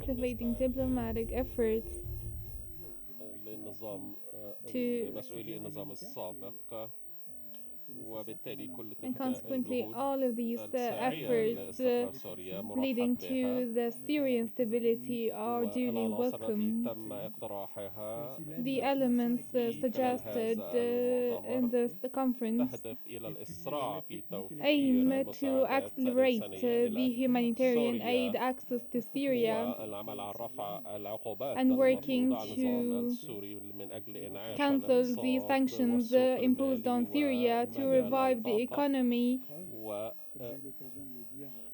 activating diplomatic efforts للنظام to, لمسؤولي النظام السابق، وبالتالي كل and تلك consequently, الجهود all of these الساعية efforts لاستقرار سوريا leading مرحب بها. to the Syrian stability are duly والعناصر التي welcomed. تم اقتراحها The elements في خلال suggested هذا in المؤتمر this conference تهدف إلى الإسراع في توفير aim to المساعدات accelerate الإنسانية إلى the humanitarian aid سوريا، access to Syria والعمل على رفع العقوبات and المفروضة working على النظام to السوري من أجل إنعاش cancel the الاقتصاد sanctions والسوق imposed المالي on Syria to ومجال revive the الطاقة، economy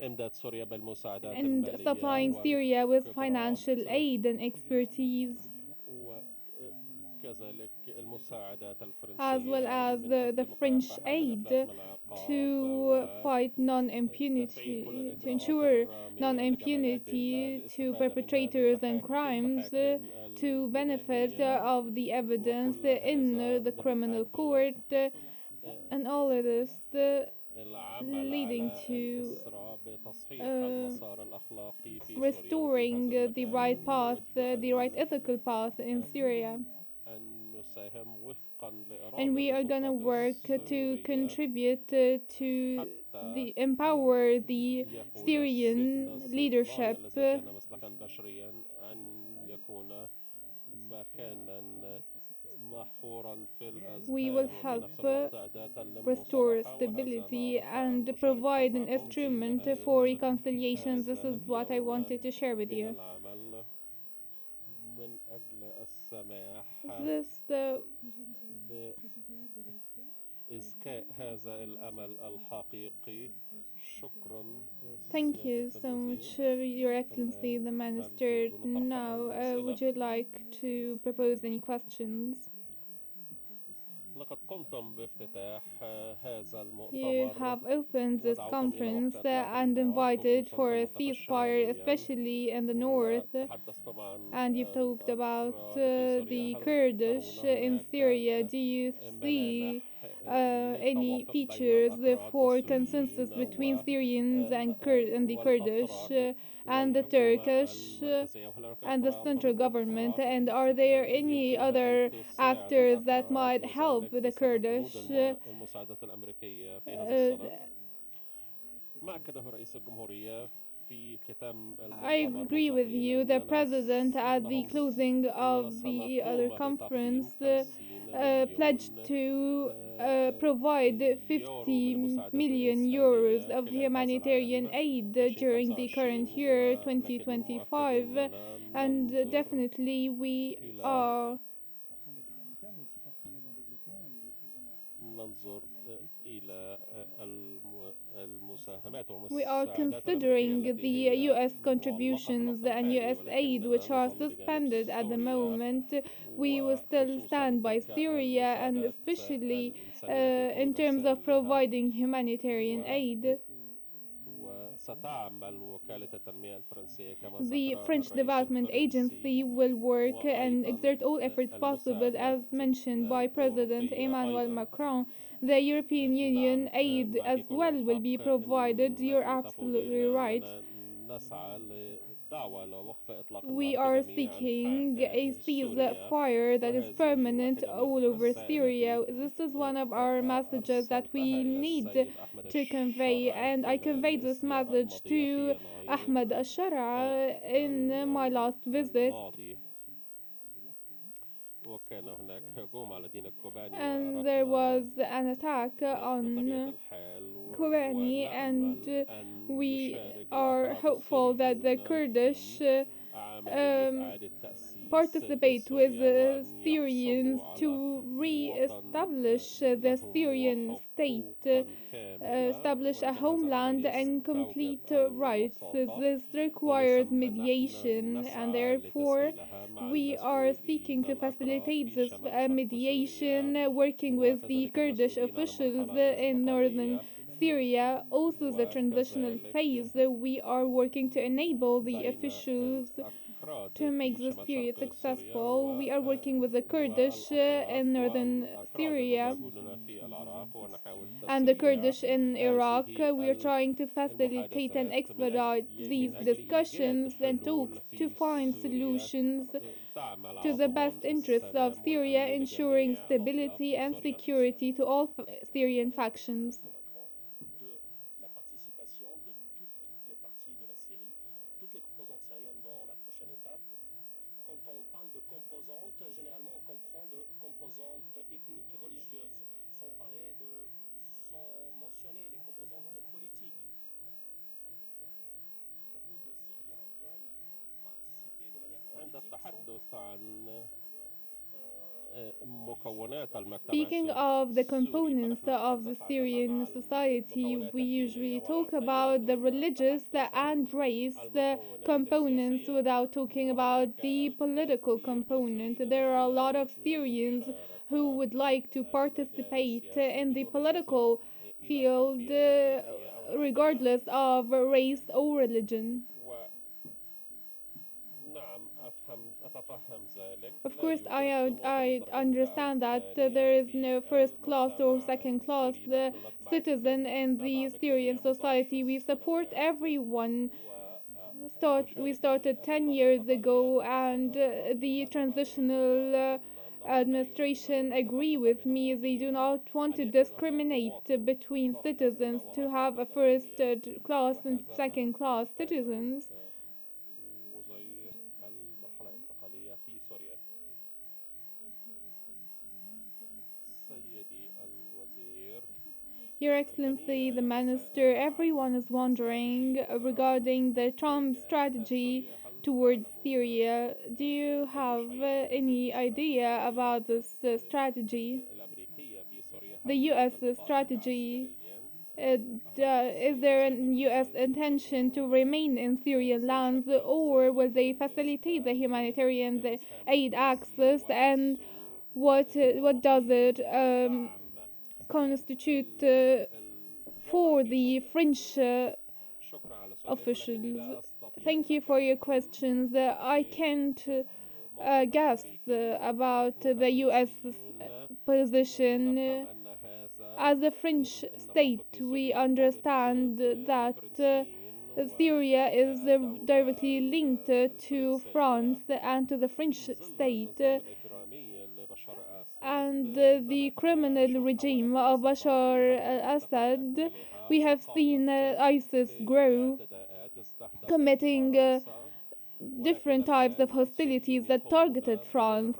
وإمداد سوريا بالمساعدات and المالية supplying Syria with والخبرات، financial aid and expertise, وكذلك المساعدات as well الفرنسية as من the أجل French مكافحة aid الإفلات من العقاب to fight وتفعيل كل non-impunity, to الإجراءات ensure الرامية لجمع الأدلة non-impunity to للاستفادة من هذه perpetrators and crimes, المحاكم to benefit الجنائية. of the evidence وكل in هذا the من criminal أجل court, and all of this العمل leading على to الإسراع بتصحيح uh, المسار الأخلاقي في سوريا. وفي restoring هذا the المجال right path, نود the right ethical path in Syria. أن نساهم وفقا And لإرادة we are gonna السلطات work to السورية contribute to حتى the empower the يكون Syrian سجن الصهيوني leadership. الذي كان مسلكا بشريا أن يكون مكانا محفورا في We will الأذهان، وفي help نفس الوقت أداة restore للمصالحة. وهذا ما stability أردت أن and أشاركه provide an معكم في instrument نهاية for reconciliation. This هذا is what I اليوم wanted to share with من you. العمل من أجل السماح This بإزكاء هذا الأمل الحقيقي. شكرا Thank you سيادة so الوزير. much, Your Excellency the هل Minister. تريدون طرح Now, أي أسئلة؟ would you like to propose any questions? لقد قمتم بافتتاح هذا You المؤتمر have opened this ودعوتم إلى conference وقف إطلاق and النار invited خصوصا في for a المنطقة ceasefire, الشمالية، especially in the north. وتحدثتم عن And you've talked about الأكراد في سوريا. the هل Kurdish ترون in هناك Syria. Do you ملامح see any للتوافق بين features الأكراد for consensus والسوريين between Syrians and the Kurdish والأتراك and the والحكومة Turkish المركزية؟ وهل هناك and the central إجراءات government? أخرى And are there any يمكنها أن other تساعد actors that الأكراد might help وذلك the بسبب جهود Kurdish? المساعدات الأمريكية في هذا Uh, الصدد؟ ما أكده رئيس الجمهورية في ختام I المؤتمر agree with مساقين you. The أننا president at the closing of the other سنقوم بتقديم conference 50 pledged مليون to provide يورو من 50 المساعدات million euros الإنسانية of خلال هذا humanitarian العام aid during the current 2025. year ولكن من المؤكد 2025, أننا and ننظر definitely we إلى are ننظر إلى المساهمات we are والمساعدات الأمريكية considering التي the هي US معلقة في contributions الوقت and الحالي، US aid, ولكننا which are نظل بجانب suspended at the سوريا، moment. We will still وخصوصا stand by تلك Syria, and المساعدات especially الإنسانية في in الحدود terms of السالحة. providing humanitarian aid. وستعمل وكالة التنمية الفرنسية كما The ذكر French الرئيس Development الفرنسي، Agency will work and وأيضا exert all efforts possible, المساعدات as mentioned by President الأوروبية Emmanuel أيضا. Macron. The European نعم، Union aid معك as كل well will be الحق provided. You're أنك تقولين absolutely right. أننا نسعى للدعوة لوقف إطلاق النار We في are جميع seeking a أنحاء سوريا، ceasefire that is وهذه permanent واحدة من all over الرسائل Syria. التي This is one of our messages that we أرسلتها إلى need السيد أحمد to convey, الشرع and I خلال conveyed this الزيارة message الماضية to في Ahmed يناير Ashara in my last visit. الماضي. وكان هناك هجوم على دين الكوباني، And there وأردنا was an attack بطبيعة on الحال Kobani, ونأمل and أن we يشارك are الأكراد hopeful that the السوريون Kurdish في عملية um, إعادة تأسيس participate with لسوريا، وأن Syrians يحصلوا على to وطن re-establish the له Syrian state, حقوقا كاملة، establish a وأن هذا homeland العمل and يستوجب complete rights. الوساطة، This requires ولثم نحن mediation, and نسعى therefore لتسهيلها مع we are المسؤولين seeking to الأكراد facilitate في this شمال شرق سوريا، mediation, working with the وكذلك Kurdish المسؤولين على officials المرحلة in northern الانتقالية، Syria. Also, the transitional وكذلك phase, we are working to enable the بين officials to الأكراد make في this شمال period شرق سوريا successful. We are working with the Kurdish in northern والأكراد Syria الموجودون في العراق ونحاول and the تسوية Kurdish in Iraq. هذه We are trying to facilitate and المحادثات expedite these من أجل إيجاد discussions and talks حلول to في find سوريا solutions تعمل to على the best ضمان interests of السلام Syria, والأمن ensuring لجميع أطياف stability and سوريا. security to all Syrian factions. De la participation de toutes les parties de la Syrie, toutes les composantes syriennes dans la prochaine étape. Quand on parle de composantes, généralement on comprend de composantes ethniques et religieuses, sans mentionner les composantes politiques. Beaucoup de Syriens veulent participer de manière عند politique التحدث عن مكونات المجتمع Speaking of the السوري components فنحن of the نتحدث عادة Syrian عن society, المكونات we الدينية usually talk والعرقية about the دون أن religious نتحدث عن and race المكونات components السياسية without talking about وهناك the political الكثير من component. السوريين There are a الذين lot of يريدون Syrians who المشاركة would like to في المجال participate السياسي in the بدون النظر political إلى field الخلفية الدينية أو العرقية. regardless of race or religion. نعم أتفهم ذلك Of لا course, يوجد I مواطن درجة understand that ثانية there is في no first class or المجتمع second class السوري نحن citizen in the ندعم Syrian الجميع منذ society. 10 We support سنوات everyone. We وتشاركني started 10 النظام years حاليا ago, and رافض the هذا ما أريده transitional وأظن أنهم لا يريدون administration أن agree يتفقد with بين me. They do المواطنين not want أن to يكون هناك discriminate مواطن between درجة أولى citizens to وآخر have a درجة first ثانية class and وهذا second ما class أفاده citizens. كوزير المرحلة الانتقالية في سوريا. سيدي الوزير Your Excellency, the Minister, everyone is wondering regarding the Trump strategy towards Syria. Do you have any idea about this strategy? الأمريكية في سوريا The هل US يريد المقاتل strategy. العسكريين Is there a US intention to remain in Syrian lands, or will they facilitate the humanitarian aid access, and what does it constitute for the French شكرا على سؤالك ولكني officials? لا أستطيع Thank you for your questions. I can't guess about the US position. أن هذا As a French state, we understand that Syria is directly linked to France and to the French state. And the criminal regime of Bashar al-Assad, we have seen ISIS grow, committing different types of hostilities that targeted France.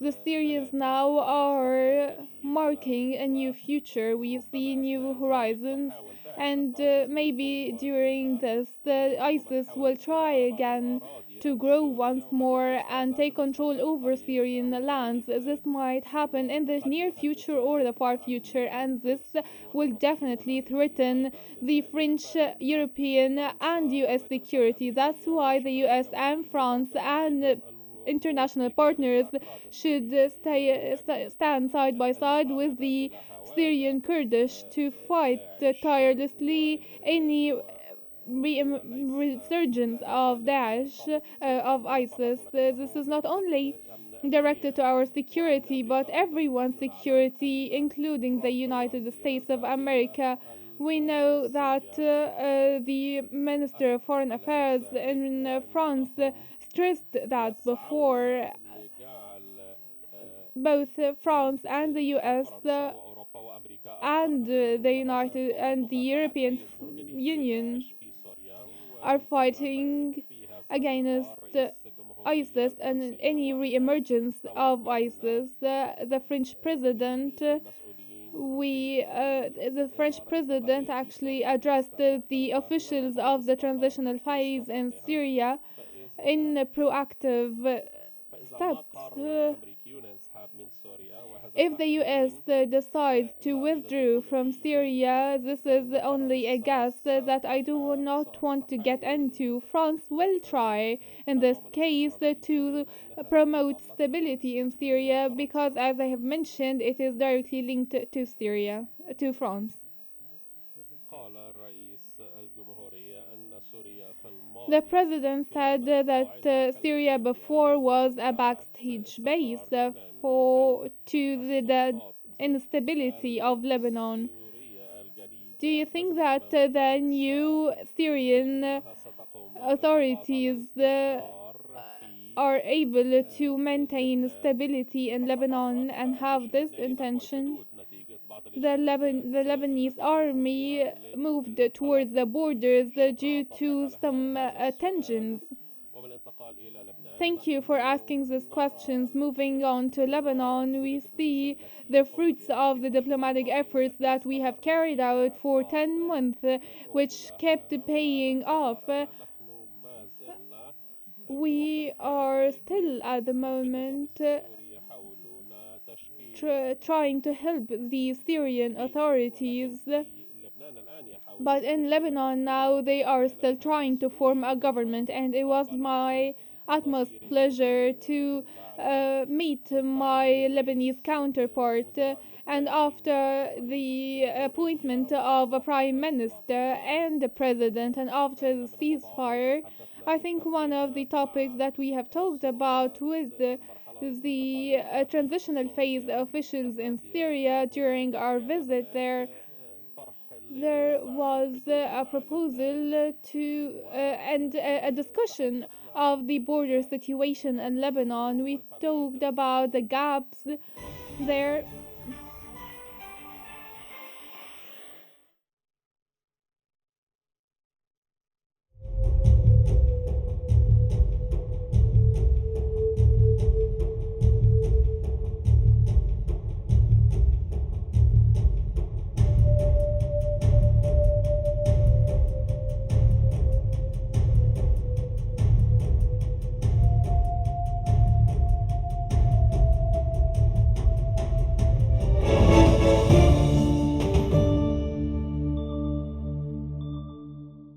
The Syrians now are marking a new future. We see new horizons, and maybe during this, ISIS will try again to grow once more and take control over Syrian lands. This might happen in the near future or the far future, and this will definitely threaten the French, European, and US security. That's why the US and France and international partners should stand side by side with the Syrian Kurdish to fight tirelessly any resurgence of Daesh, of ISIS. This is not only directed to our security, but everyone's security, including the United States of America. We know that the Minister of Foreign Affairs in France stressed that before. Both France and the US and the United and the European Union are fighting against ISIS and any re-emergence of ISIS. The French president, the French president actually addressed the officials of the transitional phase in Syria in proactive steps. If the US decides to withdraw from Syria, this is only a guess that I do not want to get into. France will try, in this case, to promote stability in Syria because, as I have mentioned, it is directly linked to Syria, to France. قال رئيس الجمهورية أن The president said that Syria before was a backstage base for to the instability of Lebanon. Do you think that the new Syrian authorities are able to maintain stability in Lebanon and have this intention? The Lebanese army moved towards the borders due to some tensions. Thank you for asking these questions. Moving on to Lebanon, we see the fruits of the diplomatic efforts that we have carried out for 10 months, which kept paying off. We are still at the moment trying to help the Syrian authorities, but in Lebanon now they are still trying to form a government, and it was my utmost pleasure to meet my Lebanese counterpart. And after the appointment of a prime minister and the president, and after the ceasefire, I think one of the topics that we have talked about with the transitional phase officials in Syria during our visit there was a proposal to and a discussion of the border situation in Lebanon. We talked about the gaps there